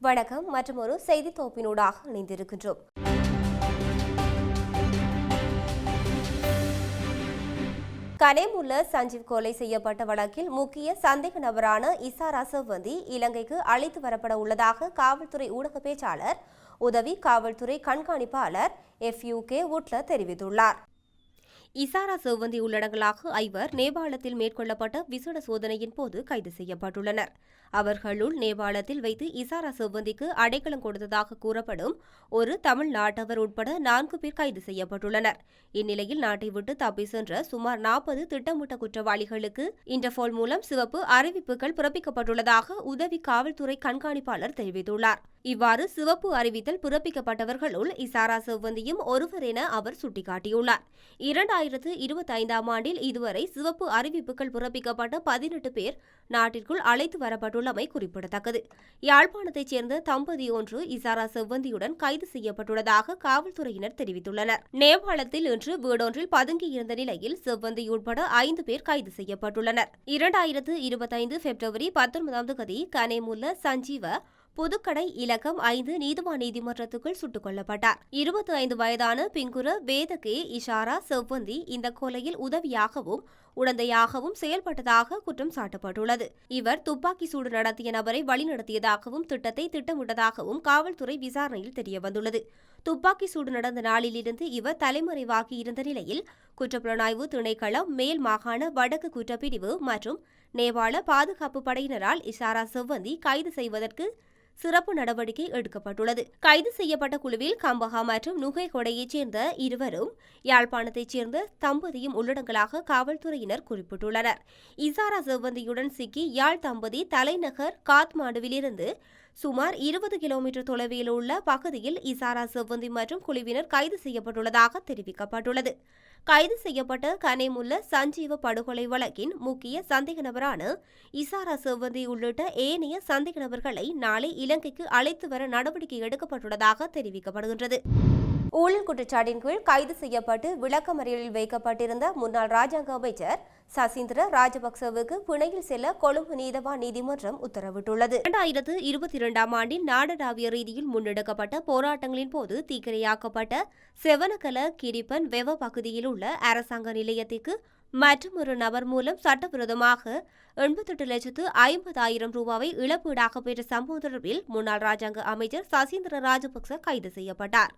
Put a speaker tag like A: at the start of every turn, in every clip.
A: வணக்கம். மற்றும் ஒரு செய்தி தொகுப்பினூடாக இணைந்திருக்கின்றோம். கனேமுல்ல சஞ்சீவ் கொலை செய்யப்பட்ட வழக்கில் முக்கிய சந்தேக நபரான இசாரா செவ்வந்தி இலங்கைக்கு அழைத்து வரப்பட உள்ளதாக காவல்துறை ஊடக பேச்சாளர் உதவி காவல்துறை கண்காணிப்பாளர் FUK வுட்ல தெரிவித்துள்ளார். இசாரா செவ்வந்தி உள்ளடங்கலாக 5 நேபாளத்தில் மேற்கொள்ளப்பட்ட விசேட சோதனையின் போது கைது செய்யப்பட்டுள்ளனர். அவர்களுள் நேபாளத்தில் வைத்து இசாரா செவ்வந்திக்கு அடைக்கலம் கொடுத்ததாக கூறப்படும் ஒரு தமிழ்நாட்டவர் உட்பட 4 பேர் கைது செய்யப்பட்டுள்ளனர். இந்நிலையில் நாட்டை விட்டு தப்பி சென்ற சுமார் 40 திட்டமிட்ட குற்றவாளிகளுக்கு இன்டர்போல் மூலம் சிவப்பு அறிவிப்புகள் பிறப்பிக்கப்பட்டுள்ளதாக உதவி காவல்துறை கண்காணிப்பாளர் தெரிவித்துள்ளார். இவ்வாறு சிவப்பு அறிவித்தல் பிறப்பிக்கப்பட்டவர்களுள் இசாரா செவ்வந்தியும் ஒருவர் என அவர் சுட்டிக்காட்டியுள்ளார். 2025ஆம் ஆண்டில் இதுவரை சிவப்பு அறிவிப்புகள் பிறப்பிக்கப்பட்ட 18 பேர் நாட்டிற்குள் அழைத்து வரப்பட்டுள்ளமை குறிப்பிடத்தக்கது. யாழ்ப்பாணத்தைச் சேர்ந்த தம்பதி ஒன்று இசாரா செவ்வந்தியுடன் கைது செய்யப்பட்டுள்ளதாக காவல்துறையினர் தெரிவித்துள்ளனர். நேபாளத்தில் இன்று வீடொன்றில் பதுங்கியிருந்த நிலையில் செவ்வந்தி உட்பட 5 பேர் கைது செய்யப்பட்டுள்ளனர். 2025 பிப்ரவரி 19 கனேமுல்ல சஞ்சீவ புதுக்கடை இலக்கம் 5 நீதிவான் நீதிமன்றத்துக்குள் சுட்டுக் கொல்லப்பட்டார். 25 வயதான பிங்குர வேதகே இஷாரா செவ்வந்தி இந்த கொலையில் உதவியாகவும் உடந்தையாகவும் செயல்பட்டதாக குற்றம் சாட்டப்பட்டுள்ளது. இவர் துப்பாக்கி சூடு நடத்திய நபரை வழிநடத்தியதாகவும் திட்டத்தை திட்டமிட்டதாகவும் காவல்துறை விசாரணையில் தெரியவந்துள்ளது. துப்பாக்கி சூடு நடந்த நாளிலிருந்து இவர் தலைமறைவாகி இருந்த நிலையில் குற்றப்புலனாய்வு திணைக்களம், மேல் மாகாண வடக்கு குற்றப்பிரிவு மற்றும் நேபாள பாதுகாப்பு படையினரால் இஷாரா செவ்வந்தி கைது செய்வதற்கு சிறப்பு நடவடிக்கை எடுக்கப்பட்டுள்ளது. கைது செய்யப்பட்ட குழுவில் கம்பஹா மற்றும் நுகைகொடையைச் சேர்ந்த இருவரும் யாழ்ப்பாணத்தைச் சேர்ந்த தம்பதியும் உள்ளடங்கலாக காவல்துறையினர் குறிப்பிட்டுள்ளனர். இசாரா செவ்வந்தியுடன் சிக்கி யாழ் தம்பதி தலைநகர் காத்மாண்டுவிலிருந்து சுமார் 20 கிலோமீட்டர் தொலைவில் உள்ள பகுதியில் இசாரா செவ்வந்தி மற்றும் குழுவினர் கைது செய்யப்பட்டுள்ளதாக தெரிவிக்கப்பட்டுள்ளது. கைது செய்யப்பட்ட கனேமுல்ல சஞ்சீவ படுகொலை வழக்கின் முக்கிய சந்தேக நபரான இசாரா செவ்வந்தி உள்ளிட்ட ஏனைய சந்தேக நபர்களை நாளை இலங்கைக்கு அழைத்து வர நடவடிக்கை எடுக்கப்பட்டுள்ளதாக தெரிவிக்கப்படுகின்றது. ஊழல் குற்றச்சாட்டின் கீழ் கைது செய்யப்பட்டு விளக்கமறியலில் வைக்கப்பட்டிருந்த முன்னாள் ராஜாங்க அமைச்சர் சசீந்திர ராஜபக்சவுக்கு பிணையில் செல்ல கொழும்பு நீதவான் நீதிமன்றம் உத்தரவிட்டுள்ளது. 2022ஆம் ஆண்டில் நாடளாவிய ரீதியில் முன்னெடுக்கப்பட்ட போராட்டங்களின் போது தீக்கிரையாக்கப்பட்ட செவனகல கிரிப்பன் வெவ பகுதியில் உள்ள அரசாங்க நிலையத்திற்கு மற்றொரு நபர் மூலம் சட்டவிரோதமாக 88,50,000 ரூபாவை இழப்பீடாக பெற்ற சம்பவம் தொடர்பில் முன்னாள் ராஜாங்க அமைச்சர் சசீந்திர ராஜபக்ச கைது செய்யப்பட்டார்.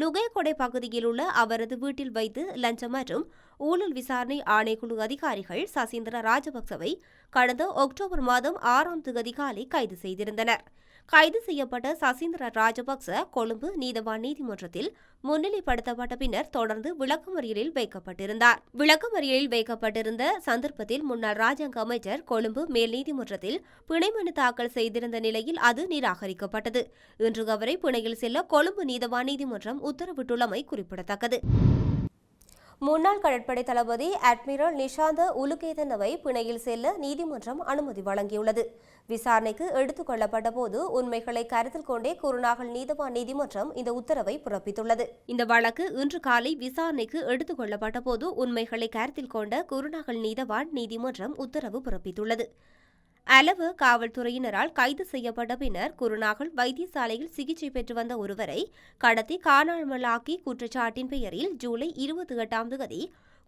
A: நுகைகொடை பகுதியில் உள்ள அவரது வீட்டில் வைத்து லஞ்சம் மற்றும் ஊழல் விசாரணை ஆணைக்குழு அதிகாரிகள் சசீந்திர ராஜபக்சவை கடந்த அக்டோபர் மாதம் 6ஆம் தேதி காலை கைது செய்திருந்தனர். கைது செய்யப்பட்ட சசீந்திர ராஜபக்ச கொழும்பு நீதவான் நீதிமன்றத்தில் முன்னிலைப்படுத்தப்பட்ட பின்னர் தொடர்ந்து விளக்கமறியலில் வைக்கப்பட்டிருந்தார். விளக்கமறியலில் வைக்கப்பட்டிருந்த சந்தர்ப்பத்தில் முன்னாள் ராஜாங்க அமைச்சர் கொழும்பு மேல் நீதிமன்றத்தில் பிணை மனு தாக்கல் செய்திருந்த நிலையில் அது நிராகரிக்கப்பட்டது. இன்று அவரை பிணையில் செல்ல கொழும்பு நீதவான் நீதிமன்றம் உத்தரவிட்டுள்ளமை குறிப்பிடத்தக்கது. முன்னாள் கடற்படை தளபதி அட்மிரல் நிஷாந்த உலுகேதனவை பிணையில் செல்ல நீதிமன்றம் அனுமதி வழங்கியுள்ளது. விசாரணைக்கு எடுத்துக் கொள்ளப்பட்ட போது உண்மைகளை கருத்தில் கொண்டே குருநாகல் நீதவான் நீதிமன்றம் இந்த உத்தரவை பிறப்பித்துள்ளது. இந்த வழக்கு இன்று காலை விசாரணைக்கு எடுத்துக் கொள்ளப்பட்ட போது உண்மைகளை கருத்தில் கொண்ட குருநாகல் நீதவான் நீதிமன்றம் உத்தரவு பிறப்பித்துள்ளது. அளவு காவல்துறையினரால் கைது செய்யப்பட்ட பின்னர் குருநாகல் வைத்தியசாலையில் சிகிச்சை பெற்று வந்த ஒருவரை கடத்தி காணாமலாக்கி குற்றச்சாட்டின் பெயரில் ஜூலை 28ஆம் தேதி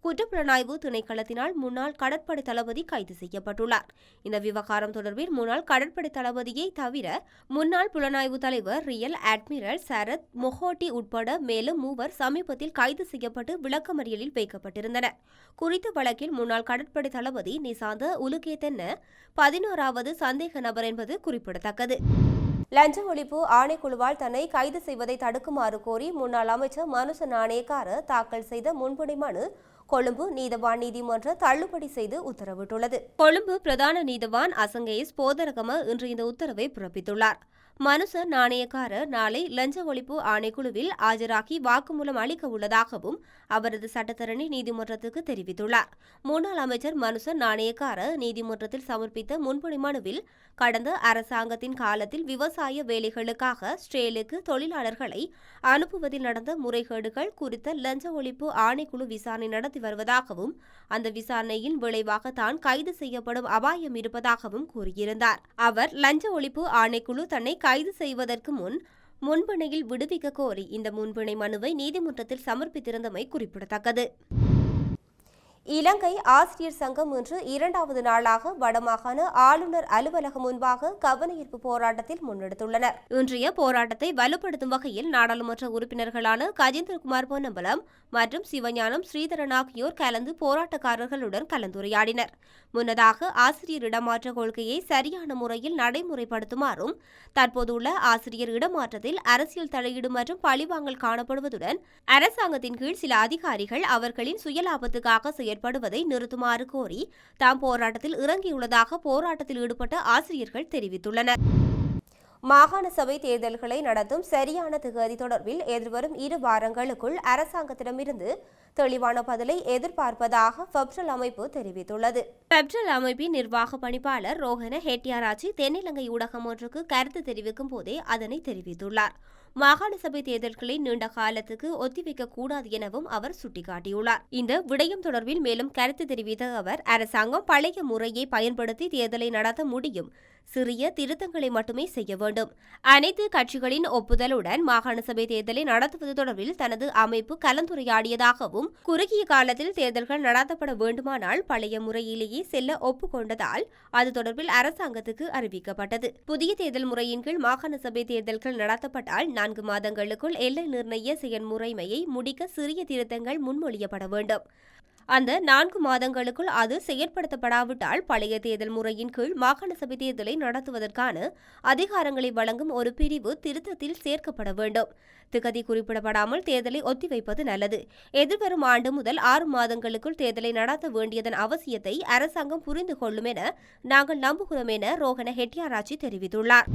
A: குற்றப்புலனாய்வு திணைக்களத்தினால் முன்னாள் கடற்படை தளபதி கைது செய்யப்பட்டுள்ளார். இந்த விவகாரம் தொடர்பில் முன்னாள் கடற்படை தளபதியை தவிர முன்னாள் புலனாய்வு தலைவர் ரியல் அட்மிரல் சரத் மொஹோட்டி உட்பட மேலும் 3 சமீபத்தில் கைது செய்யப்பட்டு விளக்கமறியலில் வைக்கப்பட்டிருந்தனர். குறித்த வழக்கில் முன்னாள் கடற்படை தளபதி நிசாந்த உலுகேதென்ன 11வது சந்தேக நபர் என்பது குறிப்பிடத்தக்கது. லஞ்ச ஒழிப்பு ஆணைக்குழுவால் தன்னை கைது செய்வதை தடுக்குமாறு கோரி முன்னாள் அமைச்சர் மனுச நாணயக்கார தாக்கல் செய்த முன்பிணை மனு கொழும்பு நீதவான் நீதிமன்ற தள்ளுபடி செய்து உத்தரவிட்டுள்ளது. கொழும்பு பிரதான நீதவான் அசங்கேஸ் போதரகம இன்று இந்த உத்தரவை பிறப்பித்துள்ளார். மனுச நாணயக்கார நாளை லஞ்ச ஒழிப்பு ஆணைக்குழுவில் ஆஜராகி வாக்குமூலம் அளிக்க உள்ளதாகவும் அவரது சட்டத்தரணி நீதிமன்றத்துக்கு தெரிவித்துள்ளார். முன்னாள் அமைச்சர் மனுச நாணயக்கார நீதிமன்றத்தில் சமர்ப்பித்த முன்பிணை மனுவில் கடந்த அரசாங்கத்தின் காலத்தில் விவசாய வேலைகளுக்காக ஸ்ரேலுக்கு தொழிலாளர்களை அனுப்புவதில் நடந்த முறைகேடுகள் குறித்த லஞ்ச ஒழிப்பு ஆணைக்குழு விசாரணை நடத்தி வருவதாகவும் அந்த விசாரணையின் விளைவாக தான் கைது செய்யப்படும் அபாயம் இருப்பதாகவும் கூறியிருந்தார். அவர் லஞ்ச ஒழிப்பு ஆணைக்குழு தன்னை கைது செய்வதற்கு முன்பிணையில் விடுவிக்க கோரி இந்த முன்பிணை மனுவை நீதிமன்றத்தில் சமர்ப்பித்திருந்தமை குறிப்பிடத்தக்கது. இலங்கை ஆசிரியர் சங்கம் இன்று 2வது நாளாக வடமாகாண ஆளுநர் அலுவலகம் முன்பாக கவனஈர்ப்பு போராட்டத்தில் முன்னெடுத்துள்ளனர். இன்றைய போராட்டத்தை வலுப்படுத்தும் வகையில் நாடாளுமன்ற உறுப்பினர்களான கஜேந்திரகுமார் பொன்னம்பலம் மற்றும் சிவஞானம் ஸ்ரீதரன் ஆகியோர் கலந்து போராட்டக்காரர்களுடன் கலந்துரையாடினர். முன்னதாக ஆசிரியர் இடமாற்ற கொள்கையை சரியான முறையில் நடைமுறைப்படுத்துமாறும் தற்போதுள்ள ஆசிரியர் இடமாற்றத்தில் அரசியல் தலையீடு மற்றும் பழிவாங்கல் காணப்படுவதுடன் அரசாங்கத்தின் கீழ் சில அதிகாரிகள் அவர்களின் சுயலாபத்துக்காக செயற்படுவதை நிறுத்துமாறு கோரி தாம் போராட்டத்தில் இறங்கியுள்ளதாக போராட்டத்தில் ஈடுபட்ட ஆசிரியர்கள் தெரிவித்துள்ளனர். மாகாண சபை தேர்தல்களை நடத்தும் சரியான திகதி தொடர்பில் எதிர்வரும் 2 வாரங்களுக்குள் அரசாங்கத்திடமிருந்து தெளிவான பதிலை எதிர்பார்ப்பதாக பெப்ரல் அமைப்பு தெரிவித்துள்ளது. பெப்ரல் அமைப்பின் நிர்வாக பணிப்பாளர் ரோஹன ஹெட்டியாராச்சி தென்னிலங்கை ஊடகம் ஒன்றுக்கு கருத்து தெரிவிக்கும் போதே அதனை தெரிவித்துள்ளார். மாகாண சபை தேர்தல்களை நீண்ட காலத்துக்கு ஒத்திவைக்க கூடாது எனவும் அவர் சுட்டிக்காட்டியுள்ளார். இந்த விடயம் தொடர்பில் மேலும் கருத்து தெரிவித்த அவர், அரசாங்கம் பழைய முறையை பயன்படுத்தி தேர்தலை நடத்த முடியும், சிறிய திருத்தங்களை மட்டுமே செய்ய வேண்டும். அனைத்து கட்சிகளின் ஒப்புதலுடன் மாகாண சபை தேர்தலை நடத்துவது தொடர்பில் தனது அமைப்பு கலந்துரையாடியதாகவும், குறுகிய காலத்தில் தேர்தல்கள் நடத்தப்பட வேண்டுமானால் பழைய முறையிலேயே செல்ல ஒப்புக்கொண்டதால் அது தொடர்பில் அரசாங்கத்துக்கு அறிவிக்கப்பட்டது. புதிய தேர்தல் முறையின் கீழ் மாகாண சபை தேர்தல்கள் நடத்தப்பட்டால் 4 மாதங்களுக்குள் எல்லை நிர்ணய செயல்முறைமையை முடிக்க சிறிய திருத்தங்கள் முன்மொழியப்பட வேண்டும். அந்த 4 மாதங்களுக்குள் அது செயற்படுத்தப்படாவிட்டால் பழைய தேர்தல் முறையின் கீழ் மாகாண சபை தேர்தலை நடத்துவதற்கான அதிகாரங்களை வழங்கும் ஒரு பிரிவு திருத்தத்தில் சேர்க்கப்பட வேண்டும். திகதி குறிப்பிடப்படாமல் தேர்தலை ஒத்திவைப்பது நல்லது. எதிர்வரும் ஆண்டு முதல் 6 மாதங்களுக்குள் தேர்தலை நடத்த வேண்டியதன் அவசியத்தை அரசாங்கம் புரிந்து கொள்ளும் என நாங்கள் நம்புகிறோம் என ரோஹன ஹெட்டியாராச்சி தெரிவித்துள்ளார்.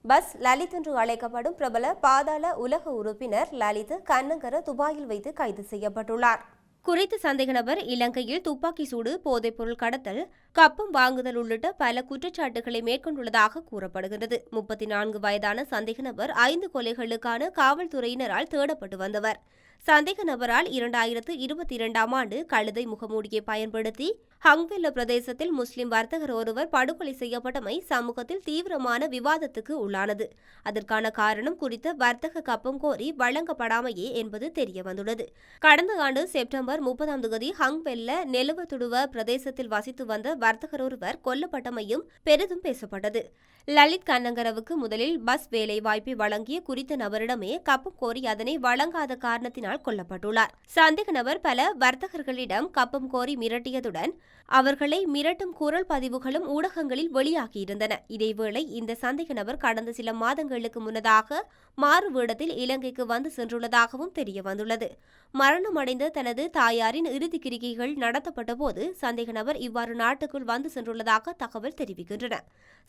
A: பஸ் லலித் என்று அழைக்கப்படும் பிரபல பாதாள உலக உறுப்பினர் லலித் கண்ணங்கர துபாயில் வைத்து கைது செய்யப்பட்டுள்ளார். குறித்த சந்தேக நபர் இலங்கையில் துப்பாக்கி சூடு, போதைப்பொருள் கடத்தல், கப்பம் வாங்குதல் உள்ளிட்ட பல குற்றச்சாட்டுகளை மேற்கொண்டுள்ளதாக கூறப்படுகிறது. 34 வயதான சந்தேக நபர் 5 கொலைகளுக்கான காவல்துறையினரால் தேடப்பட்டு வந்தவர். சந்தேக நபரால் 2022ஆம் ஆண்டு கழுதை முகமூடியை பயன்படுத்தி ஹங்வெல்ல பிரதேசத்தில் முஸ்லிம் வர்த்தகர் ஒருவர் படுகொலை செய்யப்பட்டமை சமூகத்தில் தீவிரமான விவாதத்துக்கு உள்ளானது. அதற்கான காரணம் குறித்த வர்த்தக கப்பம் கோரி வழங்கப்படாமையே என்பது தெரியவந்துள்ளது. கடந்த ஆண்டு செப்டம்பர் 30ஆம் தேதி ஹங்வெல்ல நெலுவத்துடுவ பிரதேசத்தில் வசித்து வந்த வர்த்தகர் ஒருவர் கொல்லப்பட்டமையும் பெரிதும் பேசப்பட்டது. லலித் கண்ணங்கரவுக்கு முதலில் பஸ் வேலை வாய்ப்பை வழங்கிய குறித்த நபரிடமே கப்பம் கோரி அதனை வழங்காத காரணத்தினால் கொல்லப்பட்டுள்ளார். சந்தேக நபர் பல வர்த்தகர்களிடம் கப்பம் கோரி மிரட்டியதுடன் அவர்களை மிரட்டும் குரல் பதிவுகளும் ஊடகங்களில் வெளியாகியிருந்தன. இதேவேளை இந்த சந்தேக நபர் கடந்த சில மாதங்களுக்கு முன்னதாக மாறு வேடத்தில் இலங்கைக்கு வந்து சென்றுள்ளதாகவும் தெரியவந்துள்ளது. மரணமடைந்த தனது தாயாரின் இறுதி கிரிகைகள் நடத்தப்பட்ட போது சந்தேக நபர் இவ்வாறு நாட்டுக்குள் வந்து சென்றுள்ளதாக தகவல் தெரிவிக்கின்றன.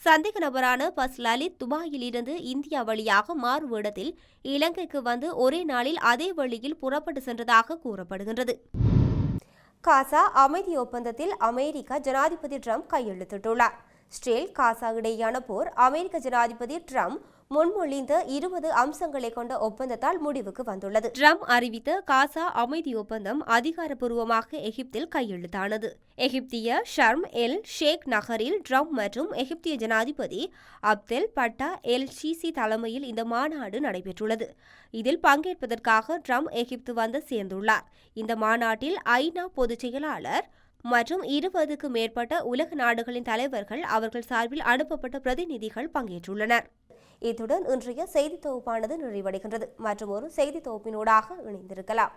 A: சந்தேக நபரான பஸ் லலித் துபாயில் இருந்து இந்தியா வழியாக மாறு வேடத்தில் இலங்கைக்கு வந்து ஒரே நாளில் அதே வழியில் புறப்பட்டு சென்றதாக கூறப்படுகின்றது. காசா அமைதி ஒப்பந்தத்தில் அமெரிக்க ஜனாதிபதி ட்ரம்ப் கையெழுத்திட்டுள்ளார். இஸ்ரேல் காசா இடையேயான போர் அமெரிக்க ஜனாதிபதி ட்ரம்ப் முன்மொழிந்த 20 அம்சங்களை கொண்ட ஒப்பந்தத்தால் முடிவுக்கு வந்துள்ளது. ட்ரம்ப் அறிவித்த காசா அமைதி ஒப்பந்தம் அதிகாரப்பூர்வமாக எகிப்தில் கையெழுத்தானது. எகிப்திய ஷர்ம் எல் ஷேக் நகரில் ட்ரம்ப் மற்றும் எகிப்திய ஜனாதிபதி அப்தெல் பட்டா எல் சிசி தலைமையில் இந்த மாநாடு நடைபெற்றுள்ளது. இதில் பங்கேற்பதற்காக ட்ரம்ப் எகிப்து வந்து சேர்ந்துள்ளார். இந்த மாநாட்டில் ஐநா பொதுச் செயலாளர் மற்றும் 20க்கும் மேற்பட்ட உலக நாடுகளின் தலைவர்கள் அவர்கள் சார்பில் அனுப்பப்பட்ட பிரதிநிதிகள் பங்கேற்றுள்ளனர். இத்துடன் இன்றைய செய்தி தொகுப்பானது நிறைவடைகின்றது. மற்றும் ஒரு செய்தி தொகுப்பினூடாக இணைந்திருக்கலாம்.